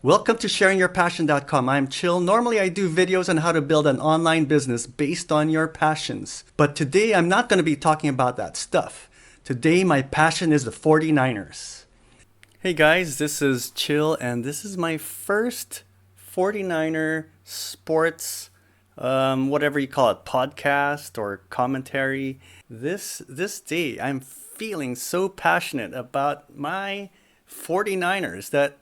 Welcome to sharingyourpassion.com. I'm Chill. Normally I do videos on how to build an online business based on your passions. But today I'm not going to be talking about that stuff. Today my passion is the 49ers. Hey guys, this is Chill and this is my first 49er sports, whatever you call it, podcast or commentary. This day I'm feeling so passionate about my 49ers that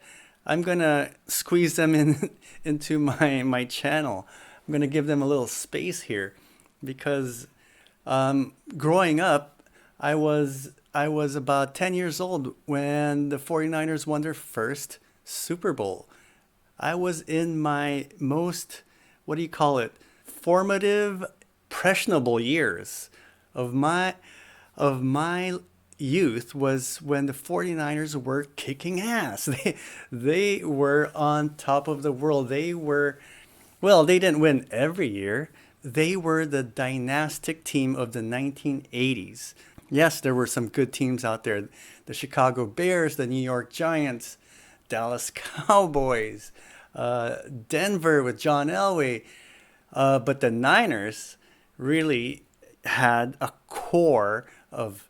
I'm gonna squeeze them in into my channel. I'm gonna give them a little space here because growing up, I was about 10 years old when the 49ers won their first Super Bowl. I was in my most, what do you call it, formative, impressionable years of my youth was when the 49ers were kicking ass. They were on top of the world. Well, they didn't win every year. They were the dynastic team of the 1980s. Yes, there were some good teams out there. The Chicago Bears, the New York Giants, Dallas Cowboys, Denver with John Elway. But the Niners really had a core of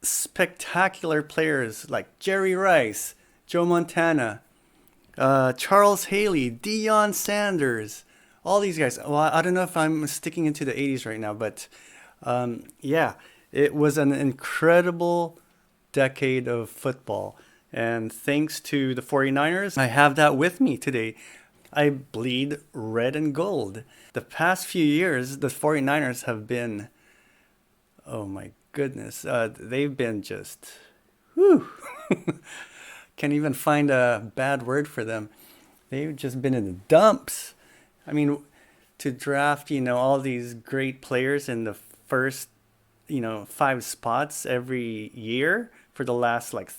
spectacular players like Jerry Rice, Joe Montana, Charles Haley, Deion Sanders, all these guys. Well, I don't know if I'm sticking into the 80s right now, but yeah, it was an incredible decade of football. And thanks to the 49ers, I have that with me today. I bleed red and gold. The past few years, the 49ers have been, oh my goodness, they've been just, whew. Can't even find a bad word for them. They've just been in the dumps. I mean, to draft, all these great players in the first, five spots every year for the last like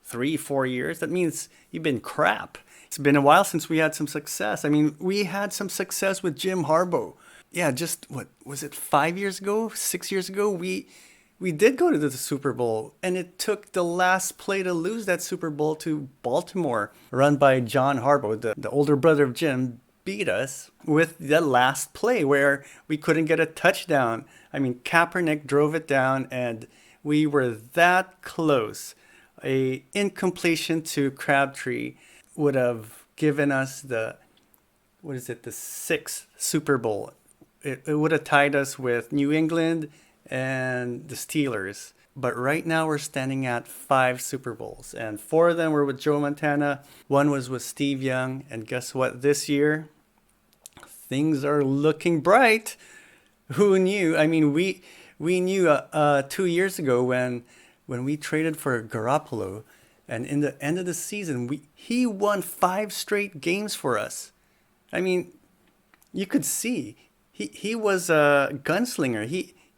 3, 4 years, that means you've been crap. It's been a while since we had some success. I mean, we had some success with Jim Harbaugh. Yeah, just what was it, 5 years ago, 6 years ago? We did go to the Super Bowl, and it took the last play to lose that Super Bowl to Baltimore, run by John Harbaugh, the older brother of Jim, beat us with the last play where we couldn't get a touchdown. I mean, Kaepernick drove it down, and we were that close. A incompletion to Crabtree would have given us the sixth Super Bowl. It would have tied us with New England and the Steelers. But right now we're standing at 5 Super Bowls. And 4 of them were with Joe Montana. One was with Steve Young. And guess what? This year, things are looking bright. Who knew? I mean, we knew 2 years ago when we traded for Garoppolo. And in the end of the season, he won 5 straight games for us. I mean, you could see he was a gunslinger.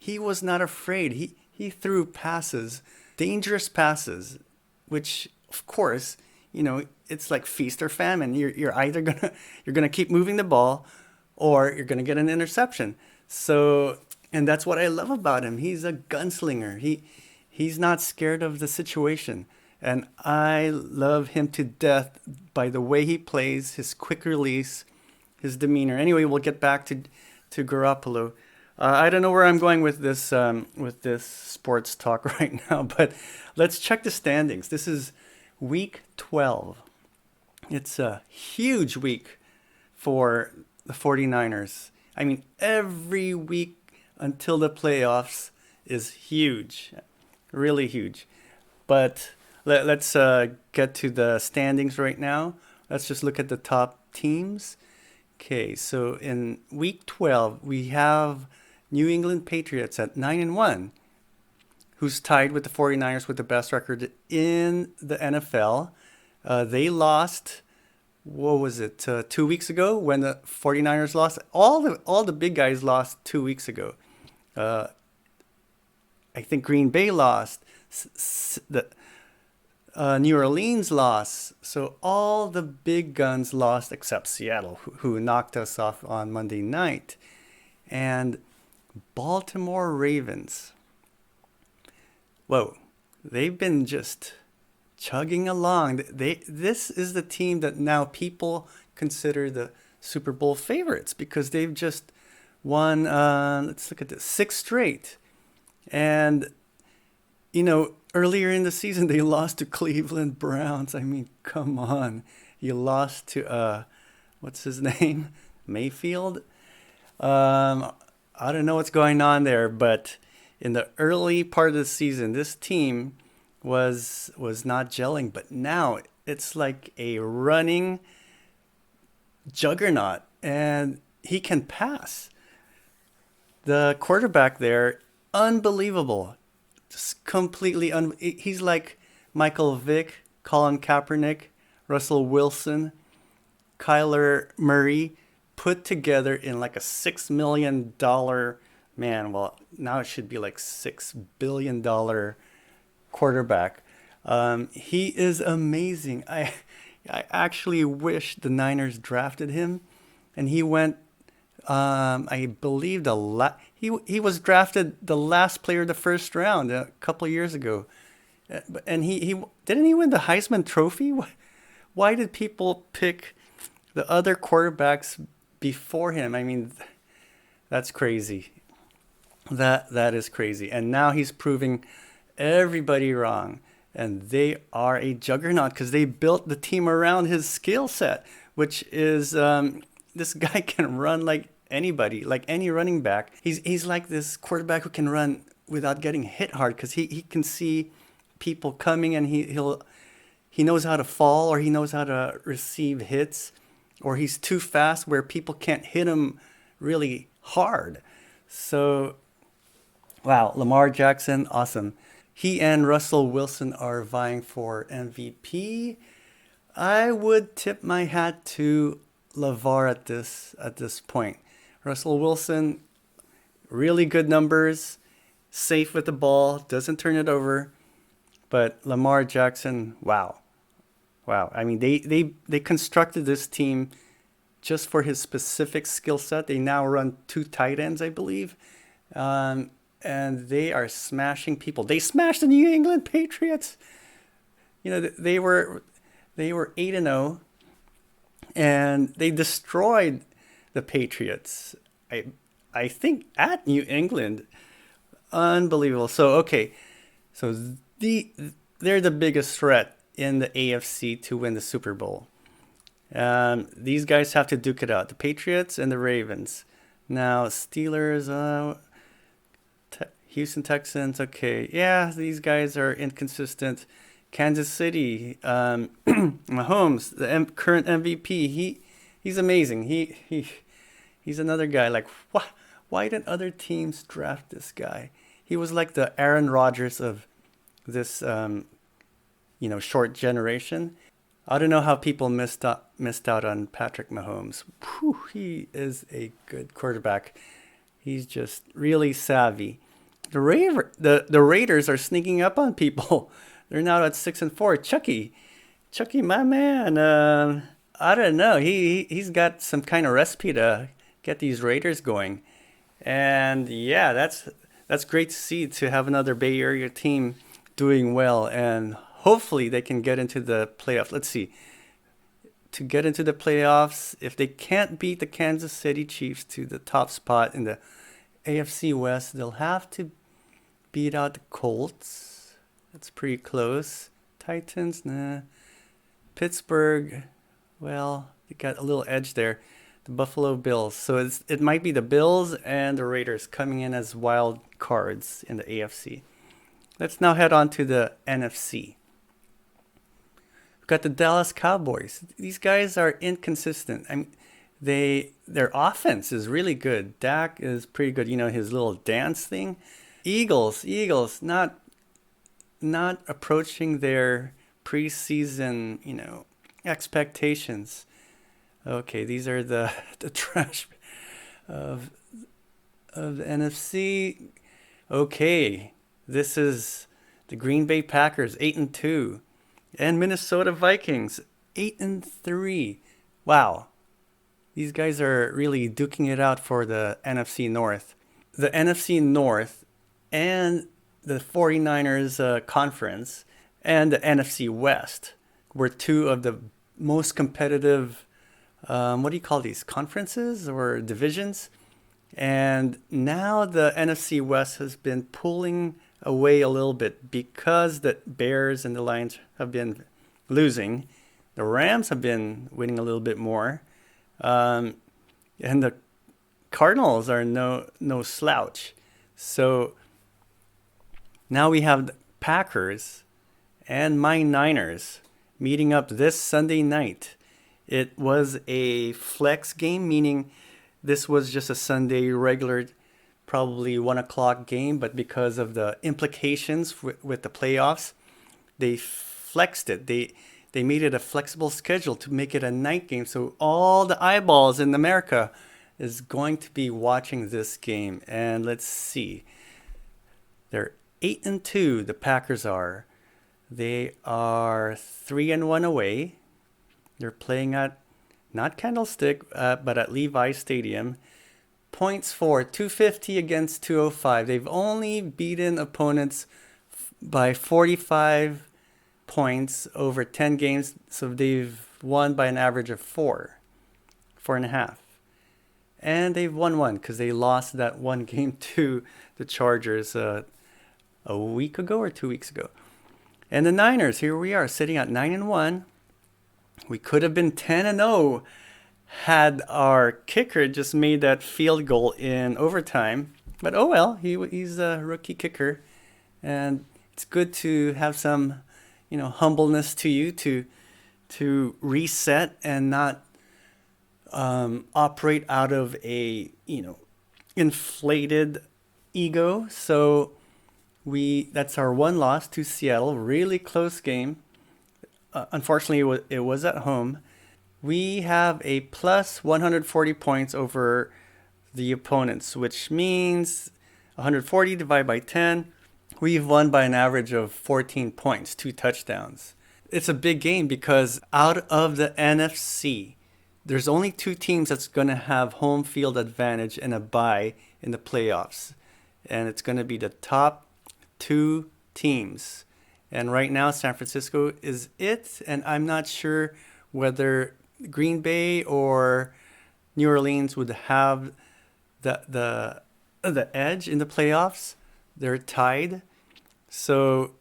He was not afraid. He threw passes, dangerous passes, which of course, it's like feast or famine. You're either you're gonna keep moving the ball, or you're gonna get an interception. So, and that's what I love about him. He's a gunslinger. He's not scared of the situation. And I love him to death by the way he plays, his quick release, his demeanor. Anyway, we'll get back to Garoppolo. I don't know where I'm going with this sports talk right now, but let's check the standings. This is week 12. It's a huge week for the 49ers. I mean, every week until the playoffs is huge, really huge. But let's get to the standings right now. Let's just look at the top teams. Okay, so in week 12, we have New England Patriots at 9-1, who's tied with the 49ers with the best record in the NFL. They lost, what was it, 2 weeks ago when the 49ers lost? All the big guys lost 2 weeks ago. I think Green Bay lost. New Orleans lost. So all the big guns lost except Seattle, who knocked us off on Monday night. And Baltimore Ravens. Whoa, they've been just chugging along. This is the team that now people consider the Super Bowl favorites because they've just won, let's look at this, six straight. And, earlier in the season, they lost to Cleveland Browns. I mean, come on. You lost to, what's his name? Mayfield? I don't know what's going on there, but in the early part of the season, this team was not gelling, but now it's like a running juggernaut, and he can pass. The quarterback there, unbelievable, just completely he's like Michael Vick, Colin Kaepernick, Russell Wilson, Kyler Murray put together in like a $6 million man. Well, now it should be like $6 billion quarterback. He is amazing. I actually wish the Niners drafted him, and he went. I believe he was drafted the last player of the first round a couple of years ago, and he didn't he win the Heisman Trophy? Why did people pick the other quarterbacks before him? I mean, that's crazy. That is crazy. And now he's proving everybody wrong. And they are a juggernaut because they built the team around his skill set, which is this guy can run like anybody, like any running back. He's like this quarterback who can run without getting hit hard because he can see people coming, and he knows how to fall, or he knows how to receive hits, or he's too fast where people can't hit him really hard. So, wow, Lamar Jackson, awesome. He and Russell Wilson are vying for MVP. I would tip my hat to LeVar at this point. Russell Wilson, really good numbers, safe with the ball, doesn't turn it over. But Lamar Jackson, wow. I mean, they constructed this team just for his specific skill set. They now run two tight ends, I believe. And they are smashing people. They smashed the New England Patriots. They were 8-0, and they destroyed the Patriots. I think at New England, unbelievable. So okay, so they're the biggest threat in the AFC to win the Super Bowl. These guys have to duke it out. The Patriots and the Ravens. Now Steelers. Houston Texans, okay. Yeah, these guys are inconsistent. Kansas City, Mahomes, the current MVP, he's amazing. He's another guy. Like, why didn't other teams draft this guy? He was like the Aaron Rodgers of this, short generation. I don't know how people missed out on Patrick Mahomes. Whew, he is a good quarterback. He's just really savvy. The Raiders are sneaking up on people. They're now at 6-4. Chucky, my man. I don't know. He's got some kind of recipe to get these Raiders going, and yeah, that's great to see, to have another Bay Area team doing well, and hopefully they can get into the playoffs. Let's see. To get into the playoffs, if they can't beat the Kansas City Chiefs to the top spot in the AFC West, they'll have to beat out the Colts. That's pretty close. Titans, nah. Pittsburgh, well, they got a little edge there. The Buffalo Bills. So it might be the Bills and the Raiders coming in as wild cards in the AFC. Let's now head on to the NFC. We've got the Dallas Cowboys. These guys are inconsistent. I mean, their offense is really good. Dak is pretty good. His little dance thing. Eagles, not approaching their preseason, expectations. Okay, these are the trash of the NFC. Okay, this is the Green Bay Packers, 8-2, and Minnesota Vikings, 8-3. Wow, these guys are really duking it out for the NFC North. The NFC North and the 49ers conference, and the NFC West were two of the most competitive, what do you call these, conferences or divisions? And now the NFC West has been pulling away a little bit because the Bears and the Lions have been losing. The Rams have been winning a little bit more. And the Cardinals are no slouch. So now we have the Packers and my Niners meeting up this Sunday night. It was a flex game, meaning this was just a Sunday regular, probably 1 o'clock game, but because of the implications with the playoffs, they flexed it. They made it a flexible schedule to make it a night game. So all the eyeballs in America is going to be watching this game. And let's see. They're 8-2, the Packers are. They are 3-1 away. They're playing at not Candlestick, but at Levi's Stadium. Points for 250 against 205. They've only beaten opponents by 45 points over 10 games. So they've won by an average of 4.5. And they've won one because they lost that one game to the Chargers a week ago or 2 weeks ago. And the Niners, here we are sitting at 9-1. We could have been 10-0 had our kicker just made that field goal in overtime. But oh well, he's a rookie kicker. And it's good to have some, humbleness to you to reset and not operate out of a, inflated ego. So that's our one loss to Seattle. Really close game. Unfortunately, it was at home. We have a plus 140 points over the opponents, which means 140 divided by 10. We've won by an average of 14 points, 2 touchdowns. It's a big game because out of the NFC, there's only 2 teams that's going to have home field advantage and a bye in the playoffs. And it's going to be the top 2 teams. And right now, San Francisco is it. And I'm not sure whether Green Bay or New Orleans would have the edge in the playoffs. They're tied. So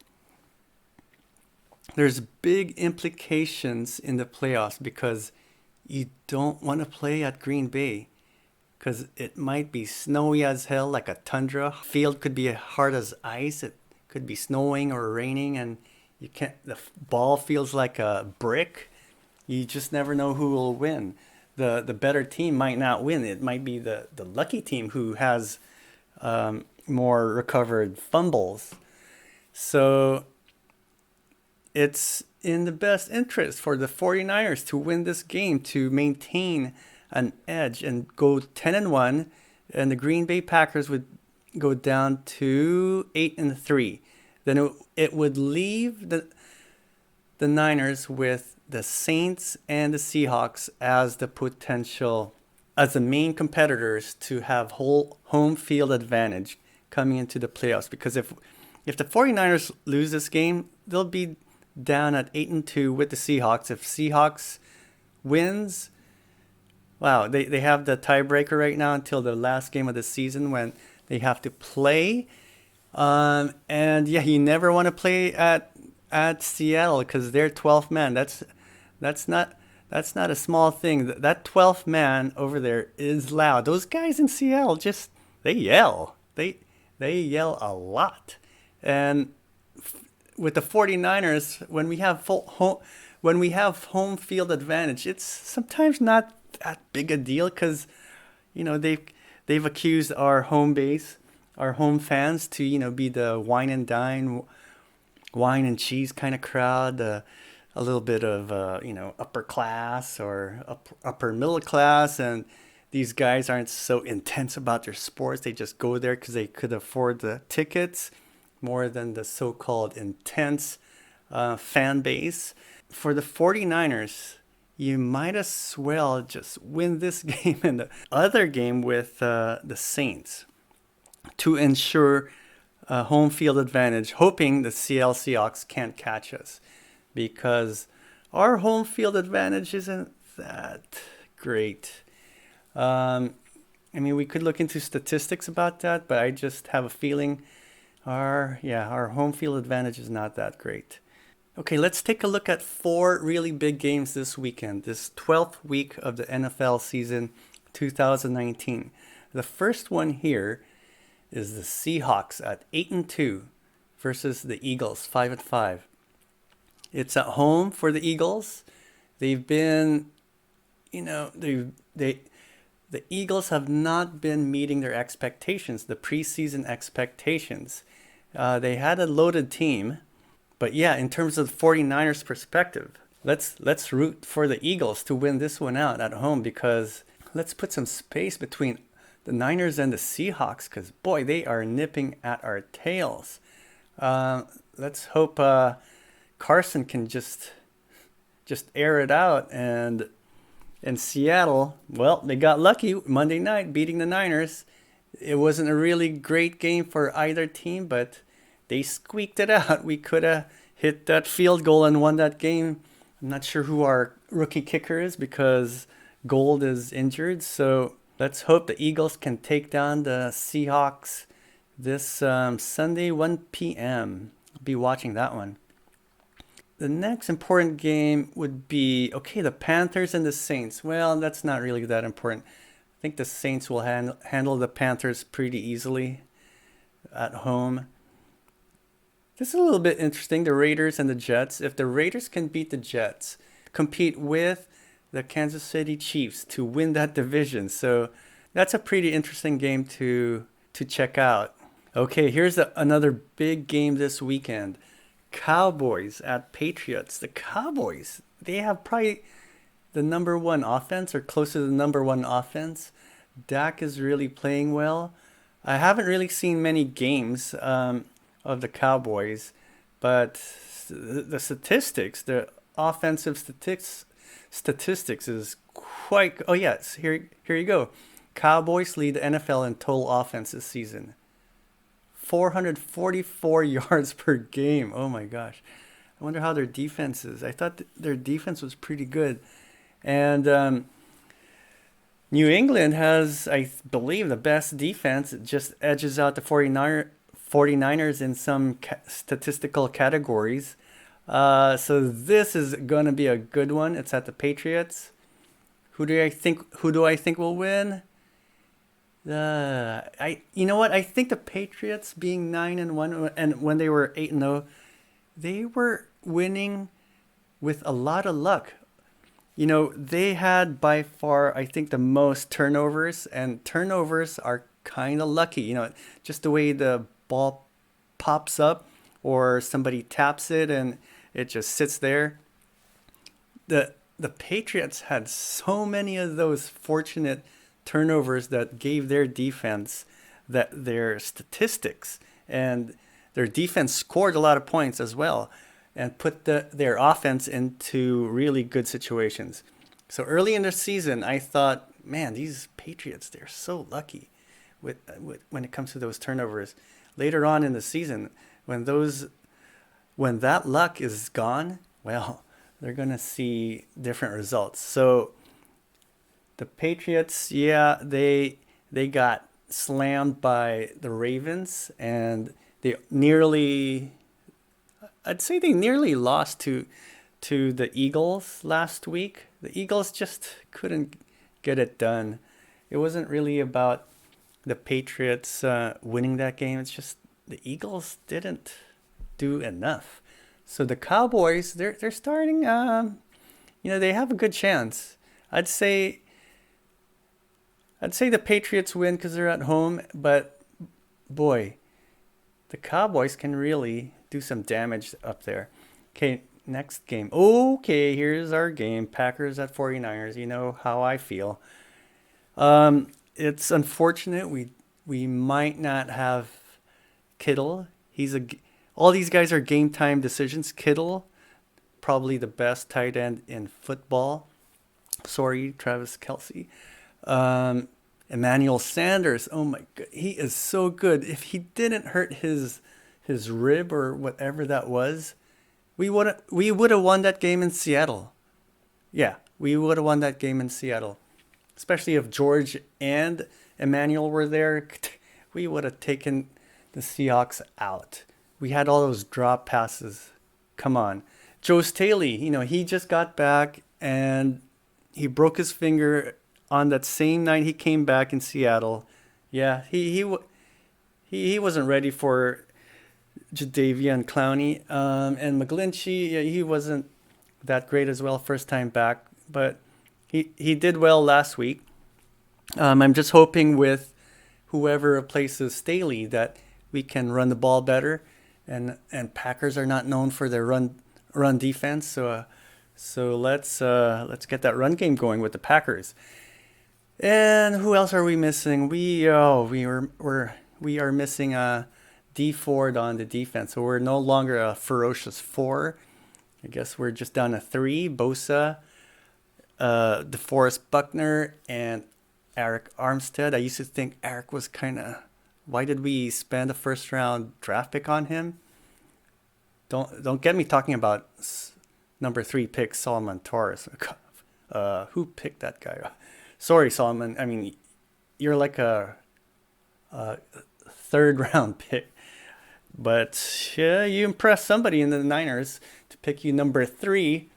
there's big implications in the playoffs because you don't want to play at Green Bay because it might be snowy as hell, like a tundra. Field could be hard as ice. It could be snowing or raining, and the ball feels like a brick. You just never know who will win. The better team might not win. It might be the lucky team who has more recovered fumbles. So it's in the best interest for the 49ers to win this game, to maintain an edge and go 10-1, and the Green Bay Packers would go down to 8-3. Then it would leave the Niners with the Saints and the Seahawks as the main competitors to have home field advantage coming into the playoffs. Because if the 49ers lose this game, they'll be down at 8-2 with the Seahawks. If Seahawks wins, wow, they have the tiebreaker right now until the last game of the season when they have to play. And yeah, you never want to play at Seattle because they're 12th man. That's not a small thing. That 12th man over there is loud. Those guys in Seattle they yell. They yell a lot. And with the 49ers, when we have home field advantage, it's sometimes not that big a deal because they've accused our home base, our home fans to be the wine and dine, wine and cheese kind of crowd, a little bit of upper class or upper middle class, and these guys aren't so intense about their sports. They just go there because they could afford the tickets more than the so-called intense fan base. For the 49ers, you might as well just win this game and the other game with the Saints to ensure a home field advantage, hoping the Seattle Seahawks can't catch us, because our home field advantage isn't that great. I mean, we could look into statistics about that, but I just have a feeling our home field advantage is not that great. Okay, let's take a look at 4 really big games this weekend, this 12th week of the NFL season 2019. The first one here is the Seahawks at 8-2 versus the Eagles 5-5. It's at home for the Eagles. They've been, the Eagles have not been meeting their expectations, the preseason expectations. They had a loaded team, but yeah, in terms of the 49ers perspective, let's root for the Eagles to win this one out at home, because let's put some space between the Niners and the Seahawks, because boy, they are nipping at our tails. Let's hope Carson can just air it out. And Seattle, well, they got lucky Monday night beating the Niners. It wasn't a really great game for either team, but they squeaked it out. We could have hit that field goal and won that game. I'm not sure who our rookie kicker is, because Gold is injured. So let's hope the Eagles can take down the Seahawks this Sunday, 1 p.m. I'll be watching that one. The next important game would be, the Panthers and the Saints. Well, that's not really that important. I think the Saints will handle the Panthers pretty easily at home. This is a little bit interesting, the Raiders and the Jets. If the Raiders can beat the Jets, compete with the Kansas City Chiefs to win that division. So that's a pretty interesting game to check out. Okay, here's another big game this weekend. Cowboys at Patriots. The Cowboys, they have probably the number one offense, or close to the number one offense. Dak is really playing well. I haven't really seen many games of the Cowboys, but the statistics, the offensive statistics is quite. Oh yes, here you go. Cowboys lead the NFL in total offense this season. 444 yards per game. Oh my gosh. I wonder how their defense is. I thought their defense was pretty good. And New England has, I believe, the best defense. It just edges out the 49ers in some statistical categories. So this is going to be a good one. It's at the Patriots. Who do I think will win? You know what? I think the Patriots, being 9-1, and when they were 8-0, they were winning with a lot of luck. They had by far, I think, the most turnovers, and turnovers are kind of lucky. Just the way the ball pops up, or somebody taps it and it just sits there. The Patriots had so many of those fortunate turnovers that gave their defense their statistics, and their defense scored a lot of points as well, and put their offense into really good situations. So early in the season, I thought, man, these Patriots, they're so lucky with when it comes to those turnovers. Later on in the season, when that luck is gone, well, they're going to see different results. So the Patriots, they got slammed by the Ravens, and I'd say they nearly lost to the Eagles last week. The Eagles just couldn't get it done. It wasn't really about the Patriots winning that game. It's just the Eagles didn't do enough. So the Cowboys, they're starting. They have a good chance. I'd say the Patriots win because they're at home, but boy, the Cowboys can really do some damage up there. Okay, next game. Okay, here's our game. Packers at 49ers. You know how I feel. It's unfortunate we might not have Kittle. All these guys are game time decisions. Kittle, probably the best tight end in football. Sorry, Travis Kelce. Emmanuel Sanders, oh my god, he is so good. If he didn't hurt his rib or whatever that was, we would have won that game in Seattle. Yeah, we would have won that game in Seattle. Especially if George and Emmanuel were there, we would have taken the Seahawks out. We had all those drop passes. Come on. Joe Staley, he just got back and he broke his finger on that same night he came back in Seattle. Yeah, he wasn't ready for Jadavian Clowney. And McGlinchey, yeah, he wasn't that great as well first time back, but he did well last week. I'm just hoping with whoever replaces Staley that we can run the ball better, and Packers are not known for their run defense, so let's get that run game going with the Packers. And who else are we missing? We are missing D Ford on the defense, so we're no longer a ferocious 4. I guess we're just down to 3. Bosa, DeForest Buckner, and Eric Armstead. I used to think Eric was kind of... Why did we spend a first round draft pick on him? Don't get me talking about number 3 pick Solomon Torres. Who picked that guy? Sorry, Solomon. I mean, you're like a third round pick, but yeah, you impressed somebody in the Niners to pick you number 3.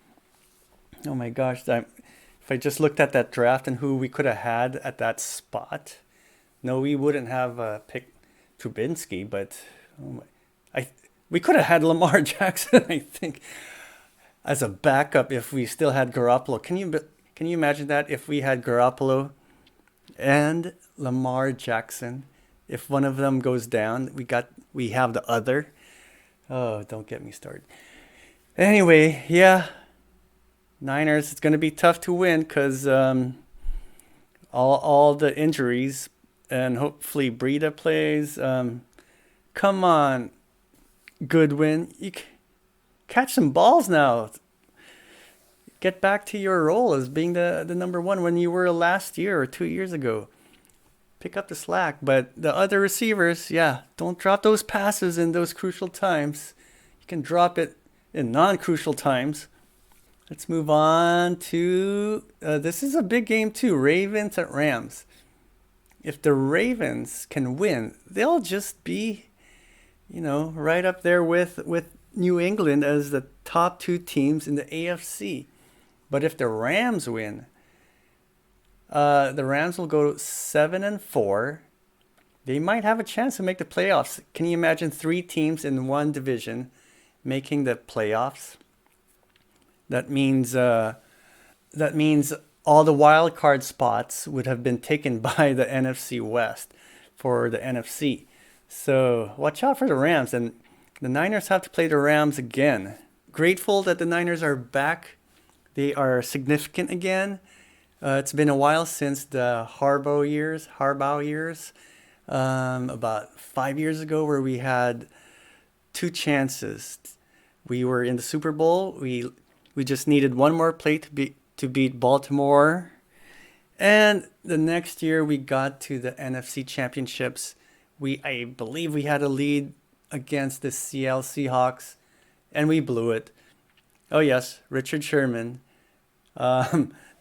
Oh my gosh! If I just looked at that draft and who we could have had at that spot, no, we wouldn't have picked Trubinsky, but we could have had Lamar Jackson, I think, as a backup if we still had Garoppolo. Can you imagine that if we had Garoppolo and Lamar Jackson? If one of them goes down, we have the other. Oh, don't get me started. Anyway, yeah, Niners. It's going to be tough to win because all the injuries, and hopefully Breida plays. Come on, Goodwin, you catch some balls now. Get back to your role as being the number 1 when you were last year or 2 years ago. Pick up the slack. But the other receivers, yeah, don't drop those passes in those crucial times. You can drop it in non-crucial times. Let's move on to... this is a big game too. Ravens at Rams. If the Ravens can win, they'll just be, right up there with New England as the top 2 teams in the AFC. But if the Rams win, the Rams will go 7-4. They might have a chance to make the playoffs. Can you imagine 3 teams in one division making the playoffs? That means all the wild card spots would have been taken by the NFC West for the NFC. So watch out for the Rams, and the Niners have to play the Rams again. Grateful that the Niners are back. They are significant again. It's been a while since the Harbaugh years, about 5 years ago, where we had 2 chances. We were in the Super Bowl. We just needed one more play to beat Baltimore, and the next year we got to the NFC Championships. I believe we had a lead against the Seattle Seahawks, and we blew it. Oh yes, Richard Sherman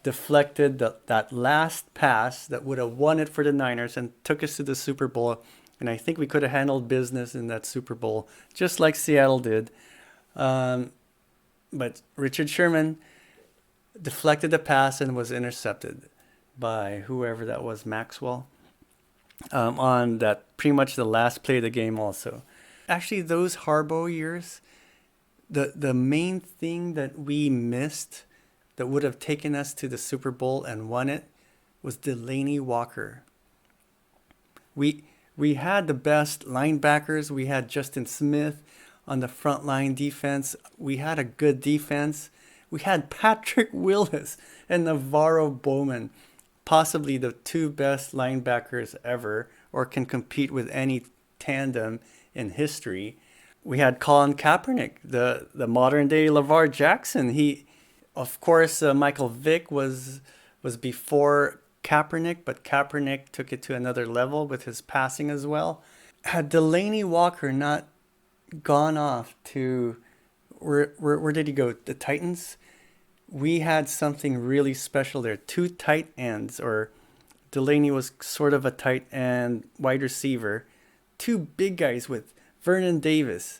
deflected that last pass that would have won it for the Niners and took us to the Super Bowl. And I think we could have handled business in that Super Bowl, just like Seattle did. But Richard Sherman deflected the pass and was intercepted by whoever that was, Maxwell, on that pretty much the last play of the game also. Actually, those Harbaugh years, the main thing that we missed that would have taken us to the Super Bowl and won it was Delaney Walker. We had the best linebackers. We had Justin Smith on the front line defense. We had a good defense. We had Patrick Willis and Navarro Bowman, possibly the 2 best linebackers ever, or can compete with any tandem in history. We had Colin Kaepernick, the modern day LeVar Jackson. Of course, Michael Vick was before Kaepernick, but Kaepernick took it to another level with his passing as well. Had Delaney Walker not gone off to, where did he go? The Titans? We had something really special there. Two tight ends, or Delaney was sort of a tight end wide receiver. Two big guys with Vernon Davis,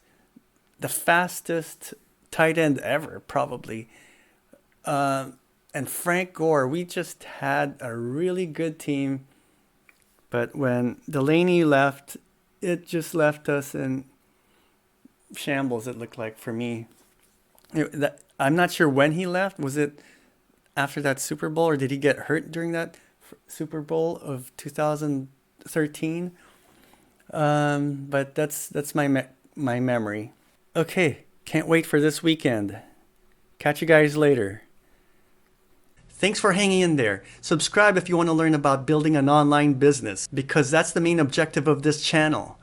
the fastest tight end ever, probably. And Frank Gore. We just had a really good team. But when Delaney left, it just left us in shambles, it looked like, for me. I'm not sure when he left. Was it after that Super Bowl, or did he get hurt during that Super Bowl of 2013? But that's my memory. Okay, can't wait for this weekend. Catch you guys later. Thanks for hanging in there. Subscribe if you want to learn about building an online business, because that's the main objective of this channel.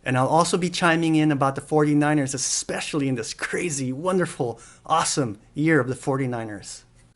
And I'll also be chiming in about the 49ers, especially in this crazy, wonderful, awesome year of the 49ers.